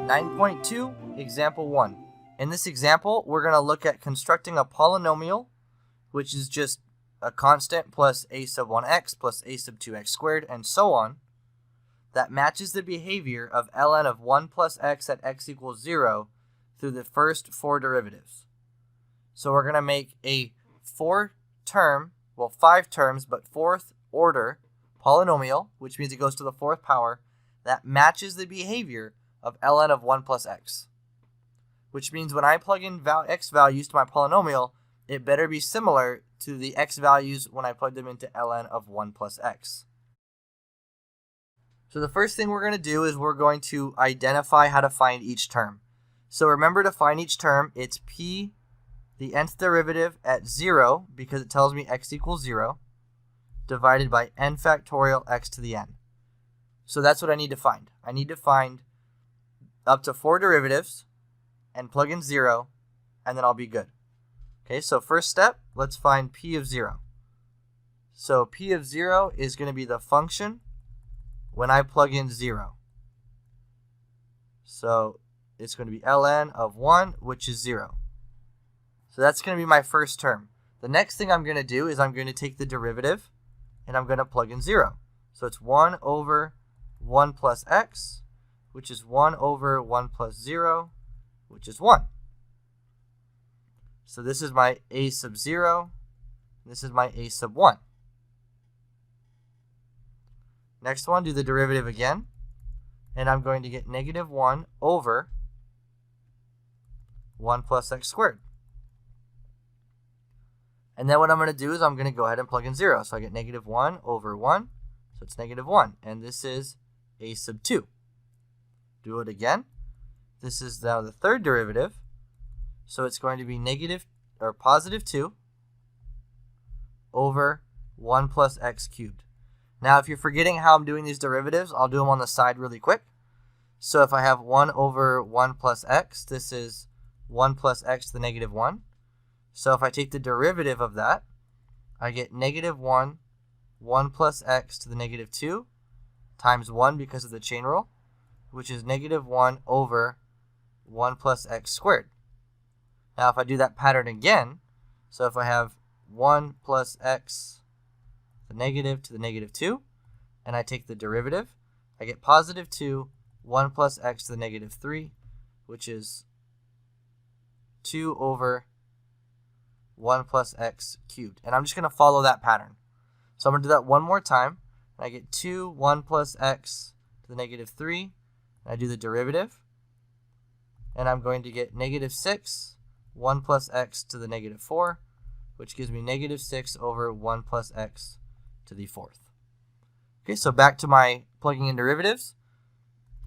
9.2, Example 1. In this example, we're going to look at constructing a polynomial, which is just a constant plus a sub 1x plus a sub 2x squared, and so on, that matches the behavior of ln of 1 plus x at x equals 0 through the first four derivatives. So we're going to make a five terms, but fourth order polynomial, which means it goes to the fourth power, that matches the behavior of ln of 1 plus x. Which means when I plug in x values to my polynomial, it better be similar to the x values when I plug them into ln of 1 plus x. So the first thing we're going to do is we're going to identify how to find each term. So remember, to find each term, it's p, the nth derivative at 0, because it tells me x equals 0, divided by n factorial x to the n. So that's what I need to find. I need to find up to four derivatives and plug in 0, and then I'll be good. Okay, so first step, let's find p of 0. So p of 0 is going to be the function when I plug in 0. So it's going to be ln of 1, which is 0. So that's going to be my first term. The next thing I'm going to do is I'm going to take the derivative, and I'm going to plug in 0. So it's 1 over 1 plus x, which is 1 over 1 plus 0, which is 1. So this is my a sub 0. This is my a sub 1. Next one, do the derivative again. And I'm going to get negative 1 over 1 plus x squared. And then what I'm going to do is I'm going to go ahead and plug in 0. So I get negative 1 over 1. So it's negative 1. And this is a sub 2. Do it again. This is now the third derivative. So it's going to be positive 2 over 1 plus x cubed. Now, if you're forgetting how I'm doing these derivatives, I'll do them on the side really quick. So if I have 1 over 1 plus x, this is 1 plus x to the negative 1. So if I take the derivative of that, I get negative 1 plus x to the negative 2 times 1 because of the chain rule, which is negative 1 over 1 plus x squared. Now if I do that pattern again, so if I have 1 plus x to the negative 2, and I take the derivative, I get positive 2, 1 plus x to the negative 3, which is 2 over 1 plus x cubed. And I'm just going to follow that pattern. So I'm going to do that one more time. And I get 2, 1 plus x to the negative 3. And I do the derivative. And I'm going to get negative 6, 1 plus x to the negative 4, which gives me negative 6 over 1 plus x to the fourth. Okay, so back to my plugging in derivatives.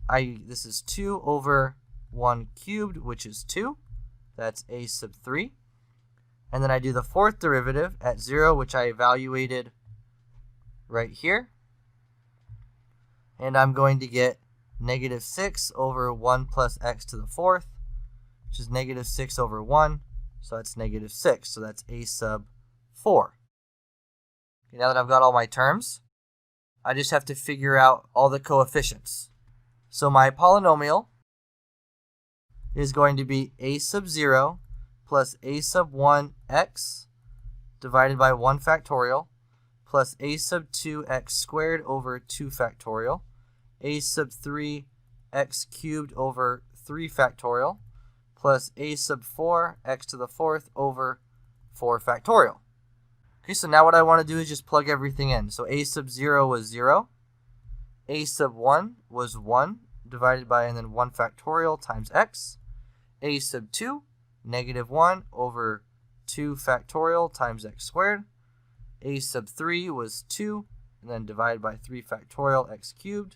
This is 2 over 1 cubed, which is 2. That's a sub 3. And then I do the fourth derivative at 0, which I evaluated right here. And I'm going to get negative 6 over 1 plus x to the fourth, which is negative 6 over 1. So that's negative 6. So that's a sub 4. Okay, now that I've got all my terms, I just have to figure out all the coefficients. So my polynomial is going to be a sub 0 plus a sub 1x divided by 1 factorial plus a sub 2x squared over 2 factorial, a sub 3x cubed over 3 factorial, plus a sub 4x to the fourth over 4 factorial. Okay, so now what I want to do is just plug everything in. So a sub 0 was 0, a sub 1 was 1 divided by and then 1 factorial times x, a sub 2, negative 1 over 2 factorial times x squared, a sub 3 was 2, and then divided by 3 factorial x cubed,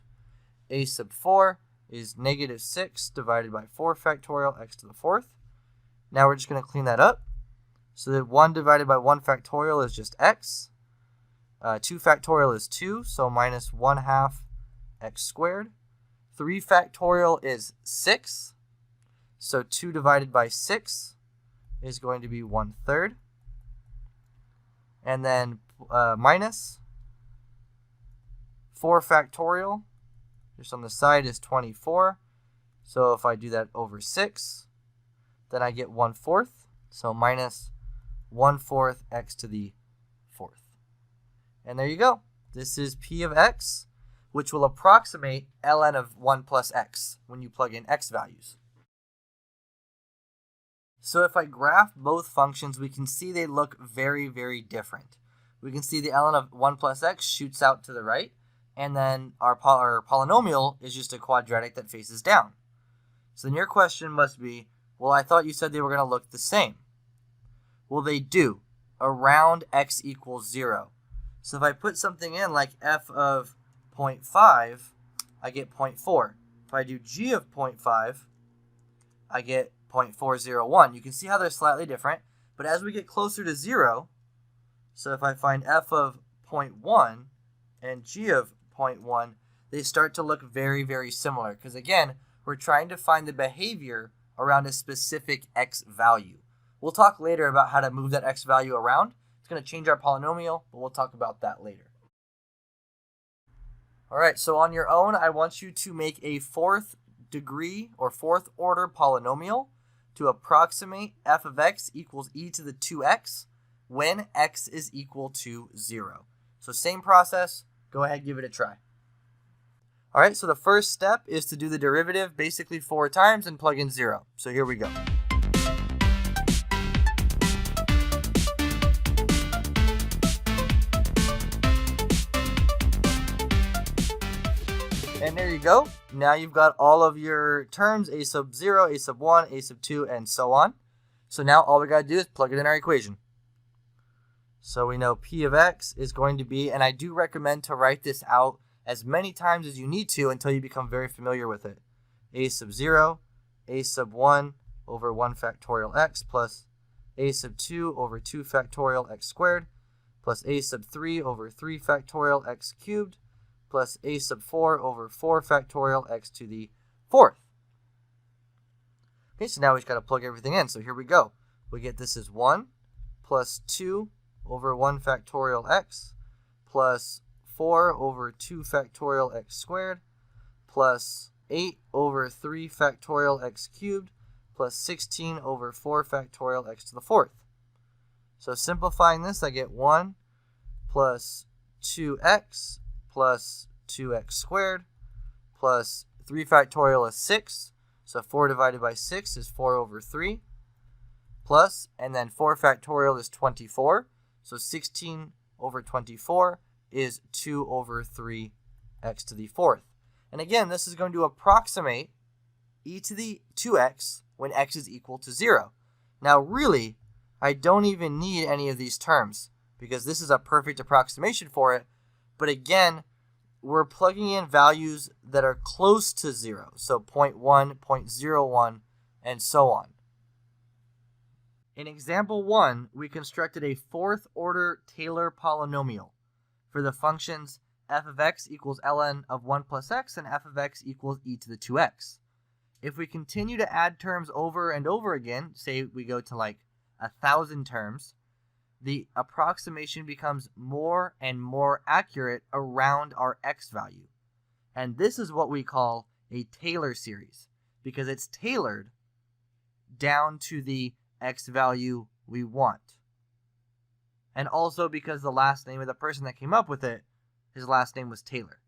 a sub 4 is negative 6 divided by 4 factorial x to the fourth. Now we're just going to clean that up. So that 1 divided by 1 factorial is just x. 2 factorial is 2, so minus 1/2 x squared. 3 factorial is 6. So 2 divided by 6 is going to be 1/3. And then minus 4 factorial, just on the side, is 24. So if I do that over 6, then I get 1/4. So minus 1/4 x to the 4th. And there you go. This is p of x, which will approximate ln of 1 plus x when you plug in x values. So if I graph both functions, we can see they look very, very different. We can see the ln of 1 plus x shoots out to the right, and then our polynomial is just a quadratic that faces down. So then your question must be, well, I thought you said they were going to look the same. Well, they do, around x equals 0. So if I put something in like f of 0.5, I get 0.4. If I do g of 0.5, I get 0.401. You can see how they're slightly different, but as we get closer to 0, so if I find f of 0.1 and g of 0.1, they start to look very, very similar, because again, we're trying to find the behavior around a specific x value. We'll talk later about how to move that x value around. It's going to change our polynomial, but we'll talk about that later. All right, so on your own, I want you to make a 4th degree or 4th order polynomial to approximate f of x equals e to the 2x when x is equal to 0. So same process, go ahead, give it a try. All right, so the first step is to do the derivative basically 4 times and plug in 0. So here we go. And there you go. Now you've got all of your terms, a sub 0, a sub 1, a sub 2, and so on. So now all we got to do is plug it in our equation. So we know p of x is going to be, and I do recommend to write this out as many times as you need to until you become very familiar with it. A sub 0, a sub 1 over 1 factorial x plus a sub 2 over 2 factorial x squared plus a sub 3 over 3 factorial x cubed plus a sub 4 over 4 factorial x to the 4th. Okay, so now we've got to plug everything in. So here we go. We get this is 1 plus 2 over 1 factorial x plus 4 over 2 factorial x squared plus 8 over 3 factorial x cubed plus 16 over 4 factorial x to the 4th. So simplifying this, I get 1 plus 2x plus 2x squared plus 3 factorial is 6. So 4 divided by 6 is 4 over 3 plus, and then 4 factorial is 24. So 16 over 24 is 2 over 3 x to the 4th. And again, this is going to approximate e to the 2x when x is equal to 0. Now really, I don't even need any of these terms because this is a perfect approximation for it. But again, we're plugging in values that are close to 0. So 0.1, 0.01, and so on. In example 1, we constructed a 4th order Taylor polynomial for the functions f of x equals ln of 1 plus x and f of x equals e to the 2x. If we continue to add terms over and over again, say we go to like 1,000 terms, the approximation becomes more and more accurate around our x value. And this is what we call a Taylor series because it's tailored down to the x value we want. And also because the last name of the person that came up with it, his last name was Taylor.